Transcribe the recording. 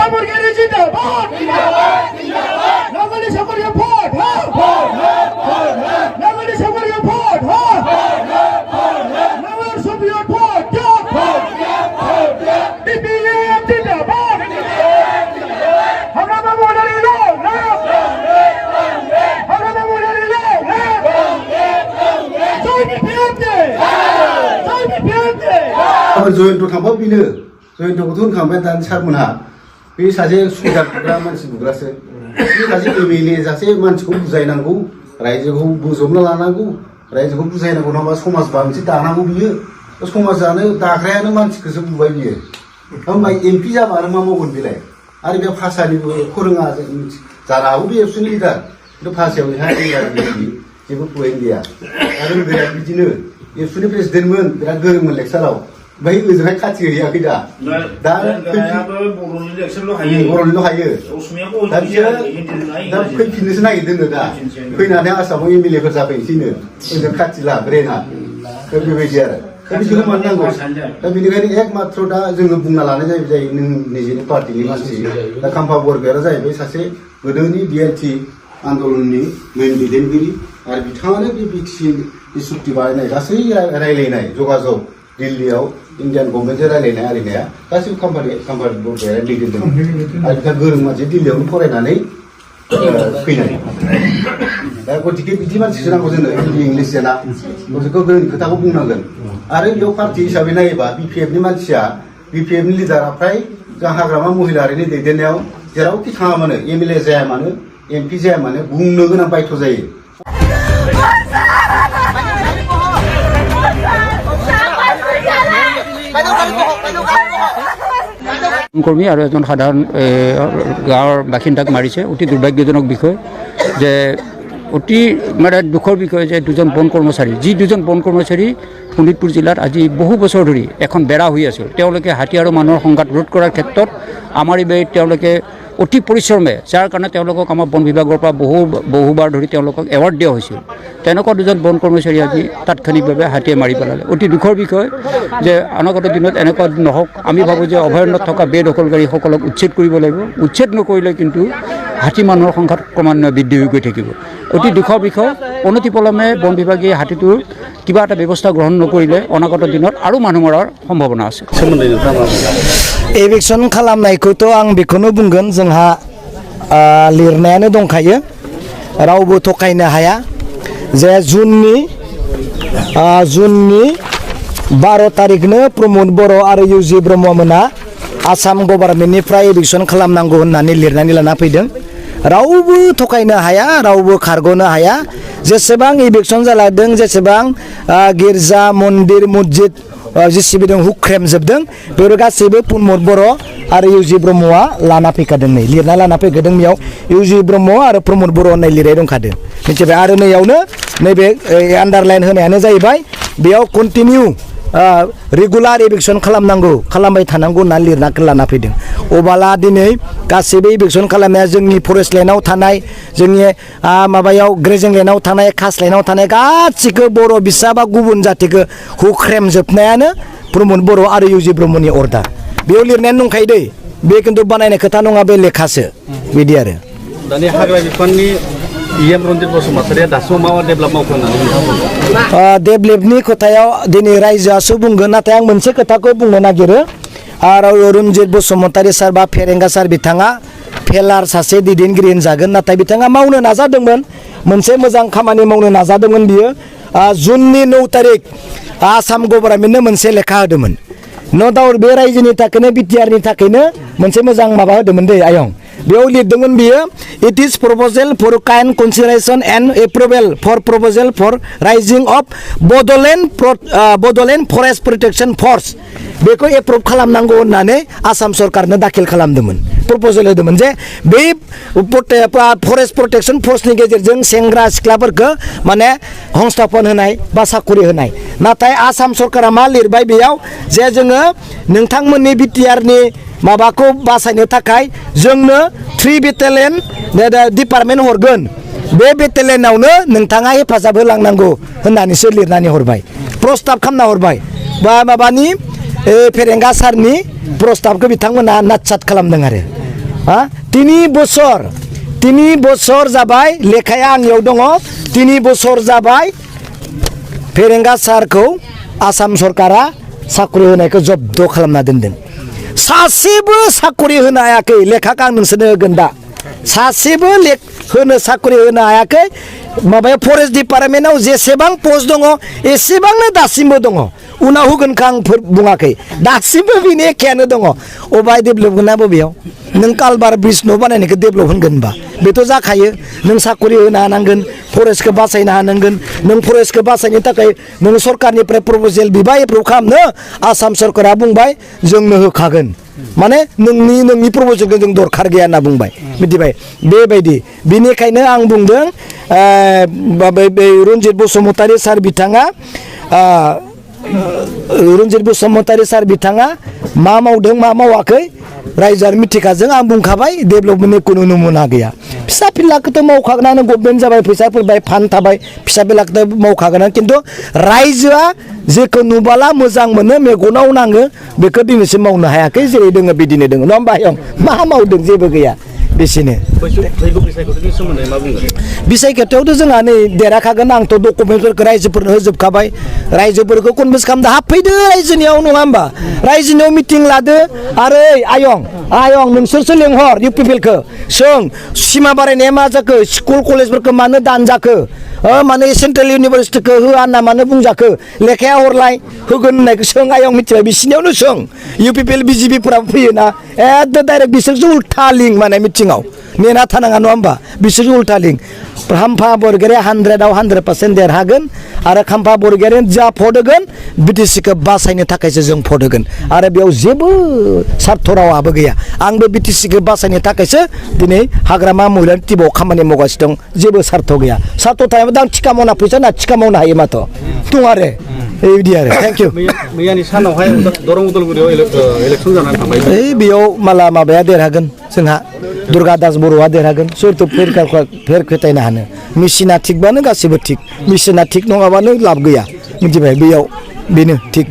सामरगिरि जिंदाबाद नगरनि सामरगिरि भट नगरनि सामरगिरि भट नगर सुबिया भट बीपीएम जिंदाबाद हमरा मोदरी लो हमरा मोदरी लो जय बीपीएम जयन्त थांबा बिनो जयन्तखौथ' होनखांबाय दानि सारमोनहा बे सासे सुबिदा बुग्रा मानसि बुग्रासो बे सासे एमएलए सासे मानसिखौ बुजायनांगौ रायजोखौ बोजबना लानांगौ रायजोखौ बुजायनांगौ नङाबा समाजबा मोनसे दानांगौ बियो समाजानो दाग्रायानो मानसिखौसो बुबाय बियो होमबा एमपि जाबा आरो मा मावगोन बेलाय आरो बे भाषानिबो फोरोङा जानो हागौ बे एबसुनि लिडार खिन्थु भाषायाव बेहा जेबो पइन्ट गैया आरो बिराद बिदिनो एबसुनि प्रेसिडेन्टमोन बिराद गोरोंमोन लेक्साराव बै ओजोंहाय खाथि हैयाखै दा बर'निल' हायो दा फैफिननोसो नागिरदोंनो दा फैनानै आसामाव एमएलएफोर जाफैनोसैनो ओजों खाथिला ब्रेना बेबायदि आरो दा बिदिखौ मानो नांगौ दा बेनिखायनो एकमात्र दा जोङो बुंना लानाय जायो नों निजेनि पार्टिनि मानसि दा खाम्फा बरगयारा जाहैबाय सासे गोदोनि बिएलटि आन्दलननि मेन दैदेनगिरि आरो बिथाङानो बे बिटिसि सुक्ति बानायनाय गासै रायलायनाय जगाजग दिल्लीयाव इन्डियान गभर्नमेन्टजों रायलायनाय आरिनाया गासिबो खाम्फा बरगयारा दैदेनदों आरो बिथाङा गोरों मानसि दिल्लीयावनो फरायनानै फैनाय दा गतिके बिदि मानसिसो नांगौ जोंनो हिन्दी इंलिस जेना गतिके गोरों खोथाखौ बुंनांगोन आरो बेयाव पार्टि हिसाबै नायोबा बिपिएफनि मानसिया बिपिएफनि लिडारा फ्राय जों हाग्रामा महिलारिनि दैदेननायाव जेरावखि थाङा मानो एमएलए जाया मानो एमपि जाया मानो बुंनो गोनां बायथ' जायो কর্মী আর একজন সাধারণ গাঁৱৰ বাসিন্দাক মাৰিছে অতি দুৰ্ভাগ্যজনক বিষয় যে অতি মানে দুখৰ বিষয় যে দুজন বন কৰ্মচাৰী যি দুজন বন কৰ্মচাৰী শোণিতপুৰ জিলাত আজি বহু বছৰ ধৰি এখন বেৰা হৈ আছিল তেওঁলোকে হাতী আৰু মানুহৰ সংঘাত ৰোধ কৰাৰ ক্ষেত্ৰত আমাৰ এই তেওঁলোকে অতি পৰিশ্ৰমে যাৰ কাৰণে তেওঁলোকক আমাৰ বন বিভাগৰ পৰা বহুবাৰ ধৰি তেওঁলোকক এৱাৰ্ড দিয়া হৈছিল তেনেকুৱা দুজন বন কৰ্মচাৰী আজি তাৎক্ষণিকভাৱে হাতীয়ে মাৰি পেলালে অতি দুখৰ বিষয় যে অনাগত দিনত এনেকুৱা নহওক আমি ভাবোঁ যে অভয়াৰণ্যত থকা বেদখলকাৰীসকলক উচ্ছেদ কৰিব লাগিব উচ্ছেদ নকৰিলে কিন্তু হাতী মানুহৰ সংখ্যাত ক্ৰমান্বয়ে বৃদ্ধি হৈ গৈ থাকিব অতি দুখৰ বিষয় অনতিপলমে বন বিভাগে হাতীটোৰ কিবা এটা ব্যৱস্থা গ্ৰহণ নকৰিলে অনাগত দিনত আৰু মানুহ মৰাৰ সম্ভাৱনা আছে एभिक्सन खालामनायखौथ' आं बेखौनो बुंगोन जोंहा लिरनायानो दंखायो रावबो थकायनो हाया जे जुननि 12 तारिखनो प्रमद बर' आरो इउजि ब्रह्ममोना आसाम गभर्नमेन्टनिफ्राय एभिक्सन खालामनांगौ होननानै लिरनानै लाना फैदों रावबो थकायनो हाया रावबो खारग'नो हाया जेसेबां एभिक्सन जालादों जेसेबां गिर्जा मन्दिर मस्जिद जेसेबि दं हुख्रेमजोबदों बेफोर गासैबो प्रमद बर' आरो इउजि ब्रह्मआ लाना फैखादों नै लिरना लाना फैखादों बेयाव इउजि ब्रह्म आरो प्रमद बर' होननाय लिरनाय दंखादों मिथिबाय आरो नैयावनो नैबे आन्डारलाइन होनायानो जाहैबाय बेयाव कन्टिनिउ रेगुलार एभिक्सन खालामनांगौ खालामबाय थानांगौ होनना लिरना लाना फैदों अब्ला दिनै गासैबो एभिक्सन खालामनाया जोंनि फरेस्ट लेन्डआव थानाय जोंनि माबायाव ग्रेजिं लेन्डआव थानाय कास्ट लेन्डआव थानाय गासिखौ बर' बिसा बा गुबुन जातिखौ हुख्रेमजोबनायानो प्रमद बर' आरो इउजि ब्रह्मनि अर्डार बेयाव लिरनायानो दंखायो दै बे खिन्थु बानायनाय खोथा नङा बे लेखासो बिदि आरो दानि हाग्रा बिफाननि इएम रन्जित बसुमतारिया दासिमाव मा डेभेलप मावखो होननानै डेभेलपनि खोथायाव दिनै रायजोआसो बुंगोन नाथाय आं मोनसे खोथाखौ बुंनो नागिरो आरो रन्जित बसुमतारि सार बा फेरेंगा सार बिथाङा फेलार सासे दैदेनगिरि होनजागोन नाथाय बिथाङा मावनो नाजादोंमोन मोनसे मोजां खामानि मावनो नाजादोंमोन बियो जुननि 9 तारिख आसाम गभर्नमेन्टनो मोनसे लेखा होदोंमोन न डाउट बे रायजोनि थाखायनो बिटिआरनि थाखायनो मोनसे मोजां माबा होदोंमोन दै आयं बेयाव लिरदोंमोन बियो it is proposal for kind consideration and approval for proposal for raising of Bodoland forest protection force बेखौ एप्रुभ खालामनांगौ होननानै आसाम सरकारनो दाखिल खालामदोंमोन प्रपोजल होदोंमोन जे बे फरेस्ट प्रोटेक्शन फोर्सनि गेजेरजों सेंग्रा सिख्लाफोरखौ माने हंस्थापन होनाय बा साखरि होनाय नाथाय आसाम सरकारा मा लिरबाय बेयाव जे जोङो नोंथांमोननि बिटिआरनि माबाखौ बासायनो थाखाय जोंनो 3 बेटालियन डिपार्टमेन्ट हरगोन बे बेटालियनावनो नोंथाङा हेफाजाब होलांनांगौ होननानैसो लिरनानै हरबाय प्रस्ताब खालामना हरबाय बा माबानि फेरेंगा सारनि प्रस्ताबखौ बिथांमोना नाटसाट खालामदों आरो हा 3 बोसोर जाबाय लेखाया आंनियाव दङ 3 बोसोर जाबाय फेरेंगा सारखौ आसाम सरकारा साकरि होनायखौ जब्द खालामना दोनदों सासेबो साकरि होनो हायाखै लेखाखौ आं नोंसोरनो होगोन दा सासेबो होनो साकरि होनो हायाखै माबाया फरेस्ट डिपार्टमेन्टआव जेसेबां पोस्ट दङ एसेबांनो दासिमबो दङ उनाव होगोनखौ आं बुङाखै दासिमबो बिनि एखेयानो दङ अबाय डेभेलप होना बबेयाव नों कालबार ब्रिज न' बानायनायखौ डेभेलप होनगोनबा बेथ' जाखायो नों साकरि होनो हानांगोन फरेस्टखौ बासायनो हानांगोन नों फरेस्टखौ बासायनो थाखाय नों सरकारनिफ्राय प्रप'जेल बिबाय एप्रुभ खालामनो आसाम सरकारा बुंबाय जोंनो होखागोन माने नोंनि प्रप'जेलखौ जों दरखार गैया होनना बुंबाय मिथिबाय बेबायदि बेनिखायनो आं बुंदों रन्जित बसुमतारी सार बिथाङा मा मावदों मा मावाखै रायजोआरि मिथिखाजों आं बुंखाबाय डेभेलपमेन्टनि कुनु नमुना गैया फिसा फिलाखौथ' मावखागोनानो गभर्नमेन्ट जाबाय फैसा फैबाय फान्ड थाबाय फिसा फिलाखौथ' मावखागोनानो खिन्थु रायजोआ जेखौ नुबाला मोजां मोनो मेगनाव नाङो बेखौ दिनैसिम मावनो हायाखै जेरै दोङो बिदिनो दोङो नङा होमबा आयं मा मावदों जेबो गैया बेसिनो बिसायख'थियावथ' जोंहा नै देराखागोन आंथ' डकुमेन्टफोरखौ रायजोफोरनो होजोबखाबाय रायजोफोरखौ कनभिन्स खालामदो हाबफैदो रायजोनियाव नङा होमबा रायजोनियाव मिटिं लादो आरो आयं नोंसोरसो लेंहर इउ पि पि एलखौ सों सिमा बारायनाया मा जाखो स्कुल कलेजफोरखौ मानो दानजाखो माने सेन्ट्रेल इउनिभारसिटिखौ होआ होनना मानो बुंजाखो लेखाया हरलाय होगोन होननायखौ सों आयं मिथिबाय बिसिनियावनो सों इउ पि पि एल बिजेपिफोराबो फैयोना एकदम डाइरेक्ट बिसोरसो उल्था लिंक माने मिटिङाव नेना थानाङा नङा होमबा बिसोरसो उल्था लिंक खाम्फा बरगयारिया 100आव 100% देरहागोन आरो खाम्फा बरगयारिया जा भट होगोन बिटिसिखौ बासायनो थाखायसो जों भट होगोन आरो बेयाव जेबो सार्थ रावाबो गैया आंबो बिटिसिखौ बासायनो थाखायसो दिनै हाग्रामा महिलानि टिमाव खामानि मावगासिनो दं जेबो सार्थ गैया सार्थ थायोबा आं थिका मावना फैसा ना थिका मावनो हायो माथ' दं आरो बेबायदि आरो थेंक इउ मैयानि सानावहाय दरं उदालगुरियाव इलेक्सन जानानै थांबाय बेयाव माला माबाया देरहागोन जोंहा दुर्गा दास बर'आ देरहागोन सोरथ' फेर खेथायनो हानो मेसिना थिगबानो गासिबो थिग मेसिना थिग नङाबानो लाब गैया मिथिबाय बेयाव बेनो थिग